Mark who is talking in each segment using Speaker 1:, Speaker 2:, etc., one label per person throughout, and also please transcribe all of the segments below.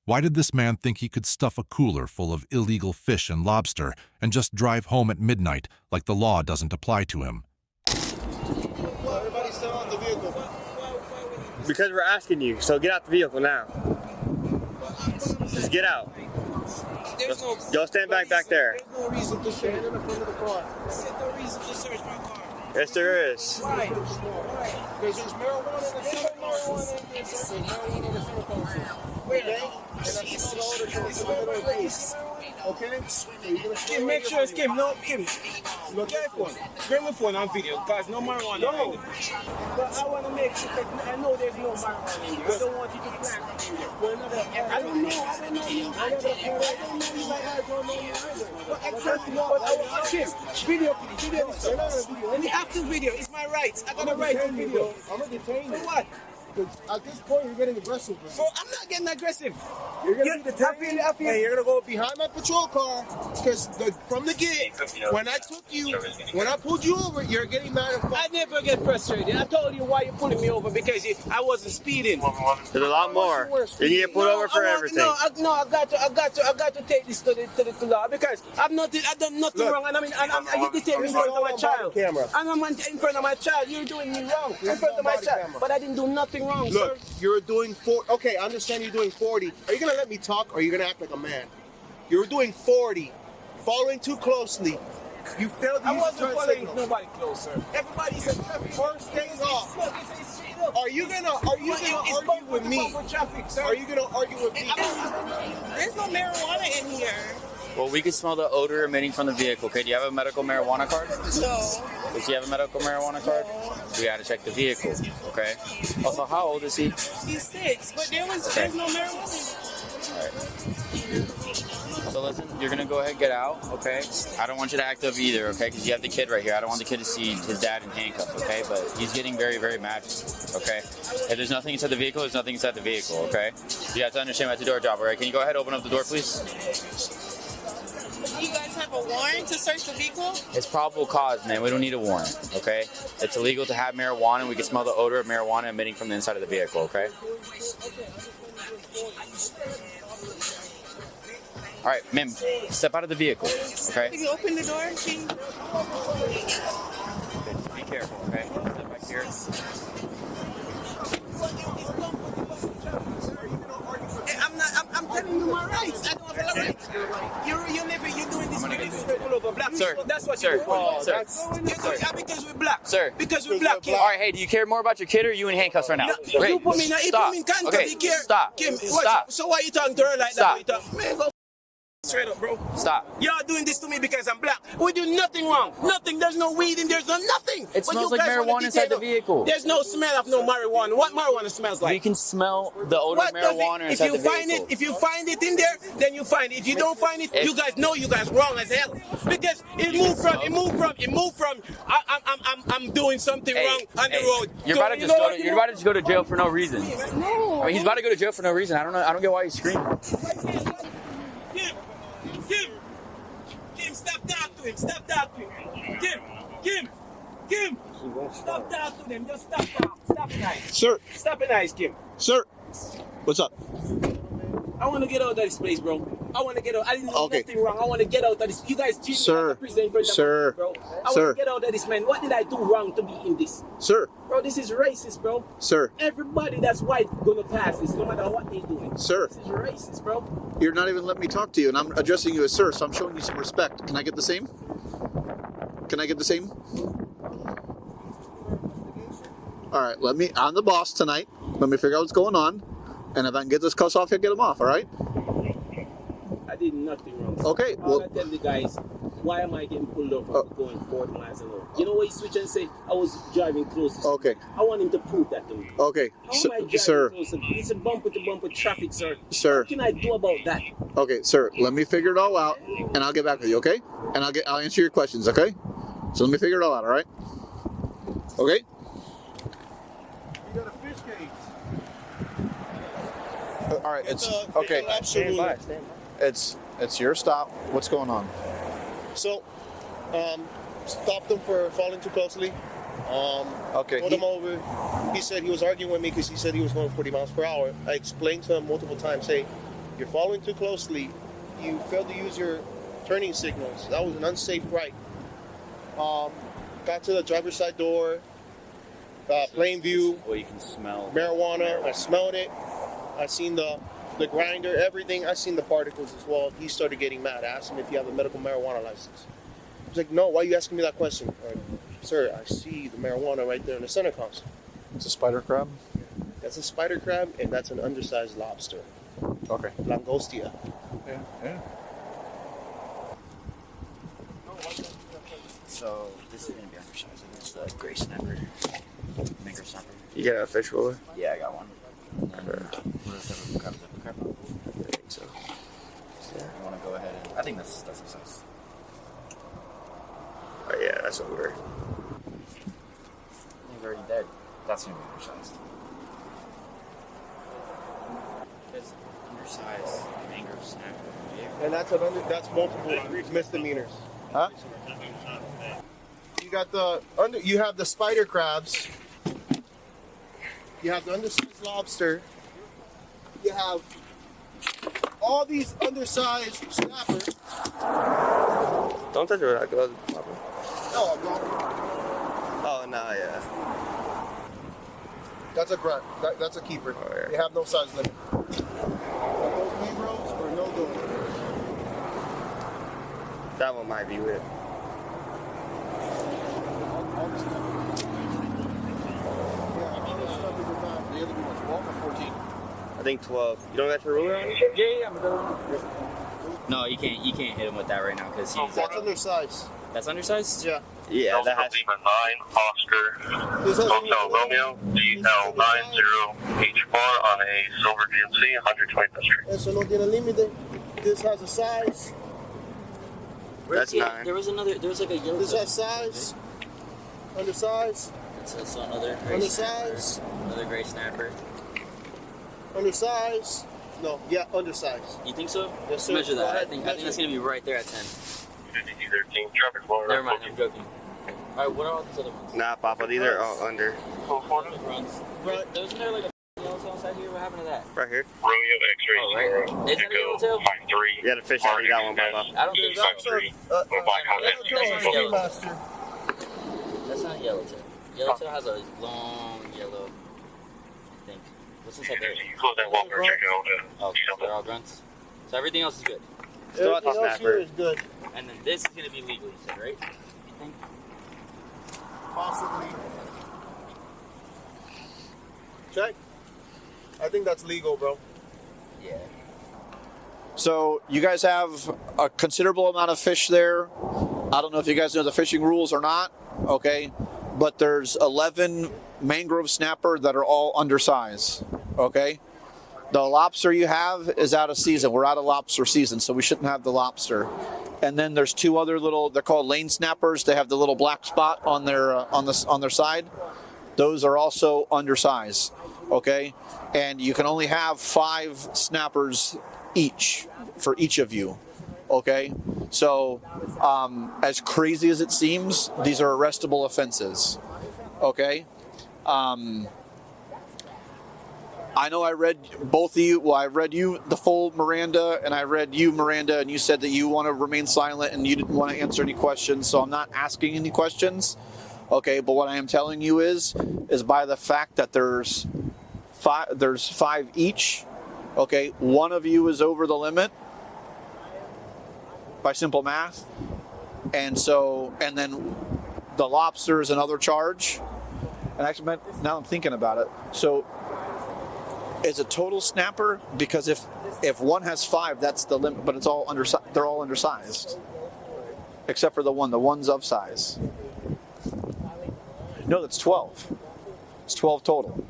Speaker 1: Why did this man think he could stuff a cooler full of illegal fish and lobster and just drive home at midnight like the law doesn't apply to him?
Speaker 2: Everybody's still on the vehicle.
Speaker 3: Because we're asking you, so get out the vehicle now. Just get out. Go stand back there.
Speaker 2: There's no reason to stand in the front of the car.
Speaker 4: There's no reason to search my car.
Speaker 3: Yes, there is.
Speaker 4: Why?
Speaker 2: Because there's marijuana in the center console. There's marijuana in the center console. Okay? And I smell the odor from the middle of the face. Okay? So you're gonna
Speaker 4: Kim, make sure it's Kim. No, Kim. Look at your phone. Bring my phone on video, because no marijuana.
Speaker 2: No.
Speaker 4: But I want to make sure, because I know there's no marijuana in there. I don't want you to plant it in there. I don't know you. I don't know you like I don't know you either. But exactly, but I want Kim. Video, please. Video this.
Speaker 2: You're not on video.
Speaker 4: Let me have to video. It's my rights. I got a right to video.
Speaker 2: I'm gonna detain you.
Speaker 4: For what?
Speaker 2: At this point, you're getting aggressive. Bro.
Speaker 4: So I'm not getting aggressive.
Speaker 2: You're gonna be detained.
Speaker 4: I feel.
Speaker 2: And you're gonna go behind my patrol car because from the gate, when I took you, when I pulled you over, you're getting mad at
Speaker 4: I never get frustrated. I told you why you're pulling me over, because I wasn't speeding.
Speaker 3: There's a lot more. You need to get pulled over for everything.
Speaker 4: I got to take this to the law, because I've done nothing wrong, and you detain me in front of my child. And I'm in front of my child. You're doing me wrong in front of my child, but I didn't do nothing wrong,
Speaker 2: Look,
Speaker 4: sir.
Speaker 2: you're doing 40. Okay, I understand you're doing 40. Are you gonna let me talk, or are you gonna act like a man? You're doing 40, following too closely. You failed to
Speaker 4: I
Speaker 2: use the
Speaker 4: wasn't
Speaker 2: turn
Speaker 4: following
Speaker 2: signal.
Speaker 4: nobody close, sir. Everybody said traffic.
Speaker 2: First things off.
Speaker 4: Look, it's straight up.
Speaker 2: Are you gonna argue with me?
Speaker 4: Traffic, sir.
Speaker 2: Are you gonna argue with me?
Speaker 5: There's no marijuana in here.
Speaker 6: Well, we can smell the odor emitting from the vehicle. Okay, do you have a medical marijuana card?
Speaker 5: No.
Speaker 6: Does he have a medical marijuana card? We gotta check the vehicle, okay? Also, how old is he?
Speaker 5: He's 6, but there's no marijuana.
Speaker 6: Alright. So listen, you're gonna go ahead and get out, okay? I don't want you to act up either, okay? Because you have the kid right here. I don't want the kid to see his dad in handcuffs, okay? But he's getting very, very mad, okay? If there's nothing inside the vehicle, there's nothing inside the vehicle, okay? You have to understand that's a door job, alright? Can you go ahead and open up the door, please?
Speaker 5: Do you guys have a warrant to search the vehicle?
Speaker 6: It's probable cause, man. We don't need a warrant, okay? It's illegal to have marijuana. We can smell the odor of marijuana emitting from the inside of the vehicle, okay? All right, ma'am, step out of the vehicle, okay?
Speaker 5: Can you open the door, please?
Speaker 6: Be careful, okay? Step back here.
Speaker 4: I'm telling you my rights. I don't have a right. You're doing this really pull over black.
Speaker 6: Sir,
Speaker 4: That's what
Speaker 6: sir,
Speaker 4: you're doing.
Speaker 6: sir.
Speaker 4: Because we're black.
Speaker 6: Sir.
Speaker 4: Because we're black.
Speaker 6: All right, hey, do you care more about your kid or are you in handcuffs right now?
Speaker 4: No, you put me in handcuffs.
Speaker 6: Okay,
Speaker 4: You care.
Speaker 6: stop.
Speaker 4: Kim,
Speaker 6: Stop.
Speaker 4: So why you talking to her like
Speaker 6: Stop.
Speaker 4: that? Man, go straight up, bro.
Speaker 6: Stop.
Speaker 4: Y'all doing this to me because I'm black. We do nothing wrong. Nothing. There's no weed in there. There's nothing.
Speaker 6: It
Speaker 4: But
Speaker 6: smells
Speaker 4: you
Speaker 6: like
Speaker 4: guys wanna
Speaker 6: marijuana inside the
Speaker 4: detain-
Speaker 6: vehicle.
Speaker 4: There's no smell of no marijuana. What marijuana smells like?
Speaker 6: We can smell the odor of
Speaker 4: What does
Speaker 6: marijuana
Speaker 4: it,
Speaker 6: inside the
Speaker 4: find
Speaker 6: vehicle.
Speaker 4: it, if you find it in there, then you find it. If you don't find it, you guys know you guys wrong as hell. Because it moved from I'm doing something wrong on the road.
Speaker 6: You're about to just go to jail for no reason.
Speaker 5: No.
Speaker 6: I mean, he's about to go to jail for no reason. I don't get why he's screaming.
Speaker 4: Kim, stop talking to him. Stop talking to him. Kim. Stop talking to him. Just stop talking. Stop it, nice.
Speaker 2: Sir,
Speaker 4: Stop it, nice, Kim.
Speaker 2: sir, what's up?
Speaker 4: I want to get out of this place, bro. I want to get out. I didn't do
Speaker 2: Okay.
Speaker 4: nothing wrong. I want to get out of this. You guys treat me
Speaker 2: Sir,
Speaker 4: like a prison in front of
Speaker 2: sir,
Speaker 4: me, bro. I
Speaker 2: sir.
Speaker 4: want to get out of this, man. What did I do wrong to be in this?
Speaker 2: Sir,
Speaker 4: Bro, this is racist, bro.
Speaker 2: sir,
Speaker 4: Everybody that's white gonna pass this, no matter what they doing.
Speaker 2: Sir.
Speaker 4: This is racist, bro.
Speaker 7: You're not even letting me talk to you, and I'm addressing you as sir, so I'm showing you some respect. Can I get the same? Can I get the same? All right, I'm the boss tonight. Let me figure out what's going on, and if I can get this cuss off, I'll get him off, all right?
Speaker 4: I did nothing wrong.
Speaker 7: Okay,
Speaker 4: All
Speaker 7: well-
Speaker 4: I tell the guys, why am I getting pulled over for going 40 miles an hour? You know what he switch and say? I was driving close to
Speaker 7: Okay.
Speaker 4: I want him to prove that to me.
Speaker 7: Okay,
Speaker 4: How am I driving
Speaker 7: sir,
Speaker 4: close to It's a bumper to bumper traffic, sir.
Speaker 7: Sir.
Speaker 4: What can I do about that?
Speaker 7: okay, sir, let me figure it all out, and I'll get back with you, okay? And I'll answer your questions, okay? So let me figure it all out, all right? Okay?
Speaker 2: You got a fish cage.
Speaker 7: All right,
Speaker 2: It's absolutely.
Speaker 7: It's your stop. What's going on?
Speaker 2: So, stopped him for following too closely.
Speaker 7: Okay,
Speaker 2: Pulled him over. He said he was arguing with me because he said he was going 40 miles per hour. I explained to him multiple times, hey, You're following too closely. You failed to use your turning signals. That was an unsafe right. Got to the driver's side door. Plain view.
Speaker 6: Well, you can smell
Speaker 2: Marijuana. I smelled it. I seen the grinder, everything. I seen the particles as well. He started getting mad. I asked him if you have a medical marijuana license. He's like, no, why are you asking me that question? Sir, I see the marijuana right there in the center console.
Speaker 7: It's a spider crab.
Speaker 2: That's a spider crab, and that's an undersized lobster.
Speaker 7: Okay.
Speaker 2: Langostia.
Speaker 7: Yeah.
Speaker 6: So this is gonna be undersized. It's the gray snapper, mangrove snapper.
Speaker 3: You got a fish roller?
Speaker 6: Yeah, I got one. And then, what is the crab? Is that the crab?
Speaker 3: I think so.
Speaker 6: Yeah. I want to go ahead and I think that's the size.
Speaker 3: Oh yeah, that's over.
Speaker 6: He's already dead. That's gonna be undersized. Because undersized mangrove snapper.
Speaker 2: And that's multiple misdemeanors.
Speaker 7: Huh?
Speaker 2: You got you have the spider crabs. You have the undersized lobster. You have all these undersized snappers.
Speaker 3: Don't touch it.
Speaker 2: No, I'm not.
Speaker 3: Oh no, yeah.
Speaker 2: That's a grunt. That's a keeper.
Speaker 3: Oh, yeah.
Speaker 2: They have no size limit. But those Negroes are no good.
Speaker 3: That one might be with.
Speaker 2: All this stuff. Yeah, all this stuff is about the other one's 12 or 14.
Speaker 3: I think 12. You don't got your ruler on?
Speaker 2: Yeah, I'm going.
Speaker 6: No, you can't hit him with that right now because he's.
Speaker 2: That's undersized.
Speaker 6: That's undersized.
Speaker 2: Yeah.
Speaker 3: Yeah, that has.
Speaker 8: Lima 9, Oscar,
Speaker 2: This has
Speaker 8: Hotel Romeo, DL90H4 on a silver GMC, 125th Street.
Speaker 2: Eso no tiene límite. This has a size.
Speaker 3: That's 9.
Speaker 6: There was like a yellow.
Speaker 2: This has size. Undersized.
Speaker 6: So another gray
Speaker 2: Undersized.
Speaker 6: snapper. Another gray snapper.
Speaker 2: Undersized. No, yeah, undersized.
Speaker 6: You think so?
Speaker 2: Yes, sir.
Speaker 6: Measure
Speaker 2: Go
Speaker 6: that.
Speaker 2: ahead,
Speaker 6: I think
Speaker 2: measure.
Speaker 6: that's gonna be right there at 10.
Speaker 8: 5013 traffic flow.
Speaker 6: Never mind, I'm joking. Alright, what are all these other ones?
Speaker 3: Nah, Papa, these are all under.
Speaker 6: Runs.
Speaker 2: Right.
Speaker 6: Wasn't there like a yellowtail outside here? What happened to that?
Speaker 3: Right here.
Speaker 8: Romeo X-ray
Speaker 6: Oh, right.
Speaker 8: 0,
Speaker 6: Is that a yellowtail?
Speaker 8: Echo 53.
Speaker 3: You got a fish out. You got one, Papa.
Speaker 6: I don't think so.
Speaker 2: That's
Speaker 6: That's
Speaker 2: a
Speaker 6: That's not yellowtail. Yellowtail has a long yellow thing. What's inside there?
Speaker 8: You close that walker, check it out.
Speaker 6: Oh, they're all grunts. So everything else is good.
Speaker 3: Still at the
Speaker 2: Everything else here
Speaker 3: snapper.
Speaker 2: is good.
Speaker 6: And then this is gonna be legal, you said, right? You think?
Speaker 2: Possibly. Check. I think that's legal, bro.
Speaker 6: Yeah.
Speaker 7: So you guys have a considerable amount of fish there. I don't know if you guys know the fishing rules or not, okay? But there's 11 mangrove snapper that are all undersized, okay? The lobster you have is out of season. We're out of lobster season, so we shouldn't have the lobster. And then there's two other little, they're called lane snappers. They have the little black spot on their side. Those are also undersized, okay? And you can only have 5 snappers each for each of you, okay? So as crazy as it seems, these are arrestable offenses, okay? I know I read both of you, well, I read you the full Miranda, and I read you Miranda, and you said that you want to remain silent and you didn't want to answer any questions, so I'm not asking any questions, okay? But what I am telling you is by the fact that there's 5 each, okay, one of you is over the limit by simple math, and then the lobster is another charge, and actually now I'm thinking about it, so it's a total snapper because if one has 5, that's the limit, but it's all they're all undersized, except for the one's of size. No, that's 12. It's 12 total.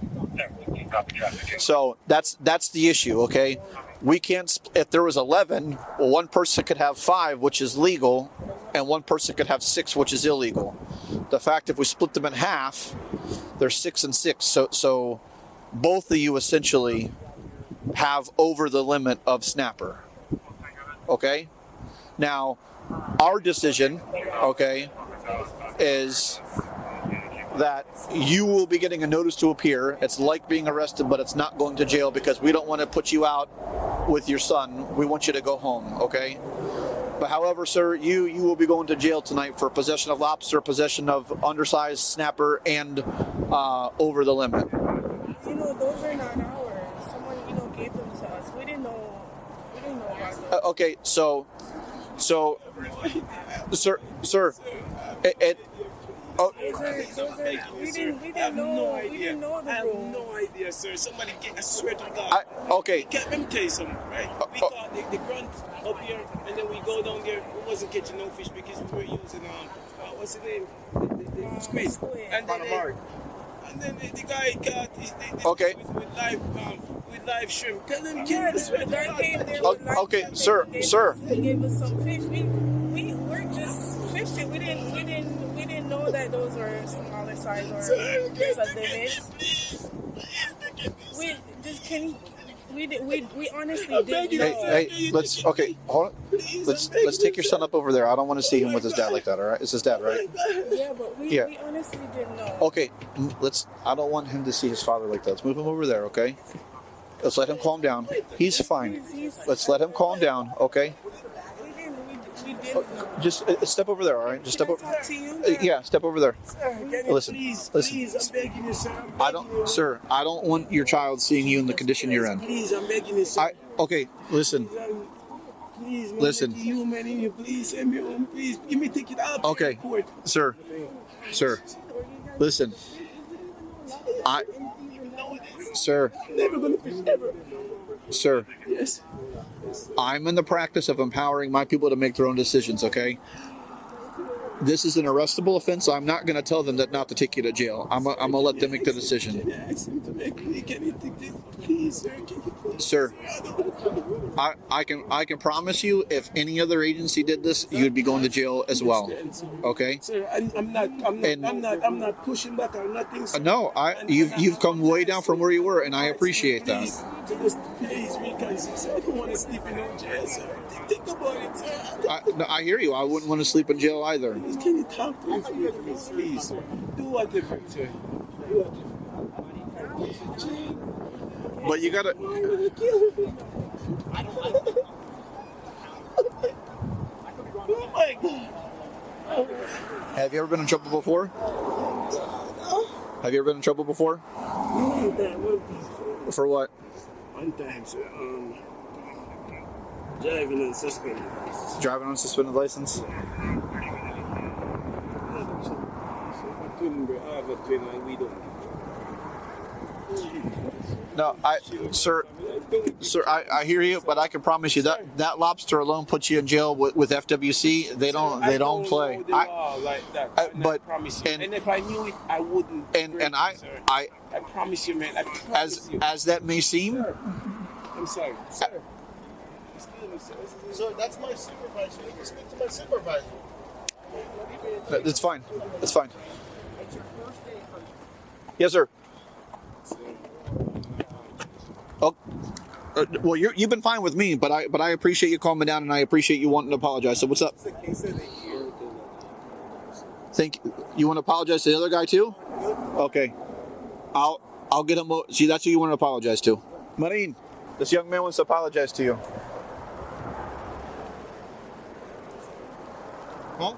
Speaker 7: So that's the issue, okay? We can't, if there was 11, well, one person could have 5, which is legal, and one person could have 6, which is illegal. The fact if we split them in half, there's 6 and 6. So both of you essentially have over the limit of snapper. Okay? Now, our decision, okay, is that you will be getting a notice to appear. It's like being arrested, but it's not going to jail because we don't want to put you out with your son. We want you to go home, okay? But however, sir, you will be going to jail tonight for possession of lobster, possession of undersized snapper, and over the limit.
Speaker 5: You know, those are not ours. Someone, you know, gave them to us. We didn't know about them.
Speaker 7: Okay, so, sir,
Speaker 5: We didn't know the rules.
Speaker 4: I have no idea, sir. Somebody I swear to God.
Speaker 7: Okay.
Speaker 4: Let me tell you something, right? We caught the grunt up here, and then we go down there. We wasn't catching no fish because we were using what's the name? The squid. And then the guy got
Speaker 7: Okay.
Speaker 4: with live shrimp. Tell him,
Speaker 5: Yeah, the guy came there with live
Speaker 7: Okay,
Speaker 5: shrimp.
Speaker 7: sir.
Speaker 5: He gave us some fish. We're just fishing. We didn't know that those were smaller size or there's a limit. We honestly didn't know.
Speaker 7: Hey, hold on. Let's take your son up over there. I don't want to see him with his dad like that, all right? It's his dad, right?
Speaker 5: Yeah, but we honestly didn't know.
Speaker 7: Okay, I don't want him to see his father like that. Let's move him over there, okay? Let's let him calm down. He's fine. Let's let him calm down, okay?
Speaker 5: We didn't know.
Speaker 7: Just step over there, all right? Just step over.
Speaker 5: Talk to you.
Speaker 7: Yeah, step over there. Listen,
Speaker 4: please,
Speaker 7: listen.
Speaker 4: I'm begging you, sir.
Speaker 7: I don't want your child seeing you in the condition you're in.
Speaker 4: Please, I'm begging you, sir.
Speaker 7: Okay, listen.
Speaker 4: Please, man,
Speaker 7: Listen.
Speaker 4: you, man, in you, please send me home. Please, give me a ticket out.
Speaker 7: Okay, sir, listen. Sir,
Speaker 4: Never gonna fish ever.
Speaker 7: sir.
Speaker 4: Yes.
Speaker 7: I'm in the practice of empowering my people to make their own decisions, okay? This is an arrestable offense, so I'm not going to tell them that not to take you to jail. I'm going to let them make the decision.
Speaker 4: Can I ask him to make me? Can you take this, please, sir? Can you please?
Speaker 7: Sir, I can promise you, if any other agency did this, you'd be going to jail as well. Okay?
Speaker 4: Sir, I'm not pushing back or nothing. Sir.
Speaker 7: No, you've come way down from where you were, and I appreciate that.
Speaker 4: Please, because I don't want to sleep in no jail, sir. Think about it, sir.
Speaker 7: I hear you. I wouldn't want to sleep in jail either.
Speaker 4: Can you talk to me for me, please, sir? Do whatever, sir. Do whatever.
Speaker 7: But you gotta.
Speaker 4: Oh my God.
Speaker 7: Have you ever been in trouble before? Have you ever been in trouble before? For what?
Speaker 4: One time, sir. Driving on suspended.
Speaker 7: Driving on suspended license? No, sir, I hear you, but I can promise you that lobster alone puts you in jail with FWC. They don't play. But
Speaker 4: and if I knew it, I wouldn't.
Speaker 7: I
Speaker 4: promise you, man. I promise you.
Speaker 7: As that may seem.
Speaker 4: I'm sorry, sir. Excuse me, sir.
Speaker 2: Sir, that's my supervisor. You can speak to my supervisor.
Speaker 7: That's fine. That's fine. Yes, sir. Oh, well, you've been fine with me, but I appreciate you calming down, and I appreciate you wanting to apologize. So what's up? You want to apologize to the other guy too? Okay, I'll get him. See, that's who you want to apologize to. Marine, this young man wants to apologize to you.
Speaker 2: Huh?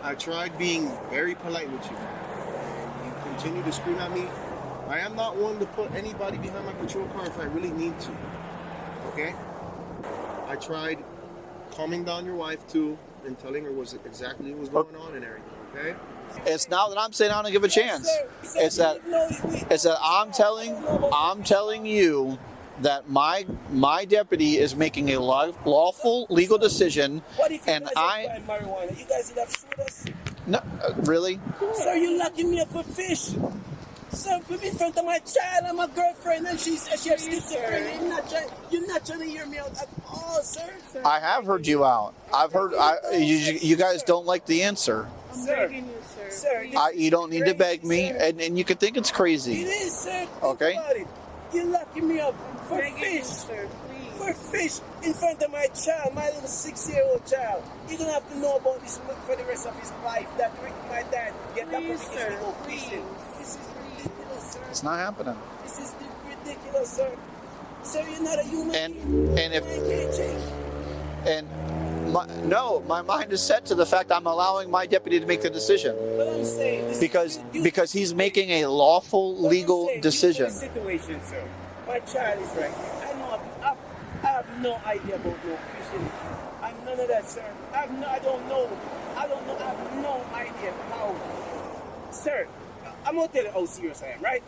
Speaker 2: I tried being very polite with you. You continue to scream at me. I am not one to put anybody behind my patrol car if I really need to. Okay? I tried calming down your wife too and telling her exactly what was going on and everything. Okay?
Speaker 7: It's not that I'm saying I don't give a chance. It's that I'm telling you that my deputy is making a lawful legal decision, and I.
Speaker 4: Marijuana? You guys would have sued us.
Speaker 7: No, really?
Speaker 4: Sir, you're locking me up for fish. Sir, put me in front of my child and my girlfriend, and she has schizophrenia. You're not trying to hear me out at all, sir.
Speaker 7: I have heard you out. I've heard. You guys don't like the answer.
Speaker 5: I'm begging you, sir.
Speaker 7: You don't need to beg me, and you can think it's crazy.
Speaker 4: It is, sir.
Speaker 7: Okay.
Speaker 4: Think about it. You're locking me up for fish.
Speaker 5: Sir, please.
Speaker 4: For fish in front of my child, my little 6-year-old child. You're going to have to know about this for the rest of his life. That my dad get up because we go fishing. This is ridiculous, sir.
Speaker 7: It's not happening.
Speaker 4: This is ridiculous. ridiculous, sir. Sir, you're not a human
Speaker 7: And
Speaker 4: being.
Speaker 7: and if
Speaker 4: Mind can't change.
Speaker 7: and my mind is set to the fact I'm allowing my deputy to make the decision
Speaker 4: But I'm saying this
Speaker 7: because he's making a lawful legal decision.
Speaker 4: Due to the situation, sir. My child is right here. I have no idea about no fishing. I'm none of that, sir. I don't know. I have no idea how. Sir, I'm gonna tell you how serious I am, right?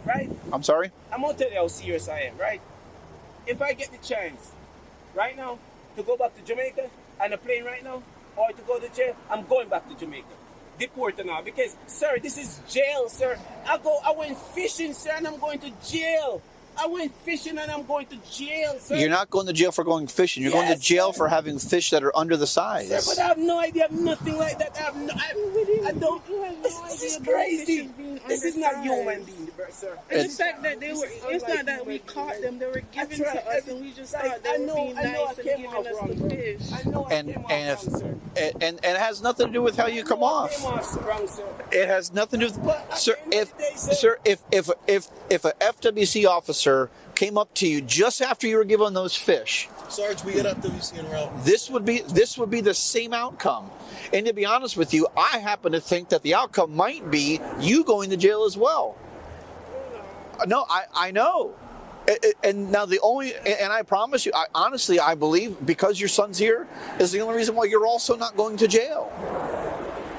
Speaker 4: Right?
Speaker 7: I'm sorry?
Speaker 4: I'm gonna tell you how serious I am, right? If I get the chance, right now, to go back to Jamaica on a plane right now, or to go to jail, I'm going back to Jamaica. Deported now, because, sir, this is jail, sir. I went fishing, sir, and I'm going to jail. I went fishing and I'm going to jail, sir.
Speaker 7: You're not going to jail for going fishing. You're going to
Speaker 4: Yes,
Speaker 7: jail
Speaker 4: sir.
Speaker 7: for having fish that are under the size.
Speaker 4: Sir, but I have no idea, nothing like that. I don't. This is crazy. This is not human being, sir.
Speaker 5: And the fact that they were, it's not that we caught them, they were given to us and we just thought they were being nice and giving us the fish.
Speaker 4: I know I came off wrong, sir.
Speaker 7: And it has nothing to do with how you come off.
Speaker 4: I came off wrong, sir.
Speaker 7: It has nothing to do with,
Speaker 4: But at
Speaker 7: sir.
Speaker 4: the end of the day, sir-
Speaker 7: If a FWC officer came up to you just after you were given those fish,
Speaker 2: Sarge, we got FWC en route.
Speaker 7: this would be the same outcome. And to be honest with you, I happen to think that the outcome might be you going to jail as well. No, I know. And now and I promise you, honestly, I believe because your son's here is the only reason why you're also not going to jail.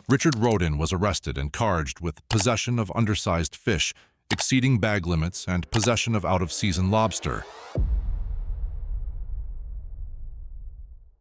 Speaker 1: Richard Rodin was arrested and charged with possession of undersized fish, exceeding bag limits, and possession of out-of-season lobster.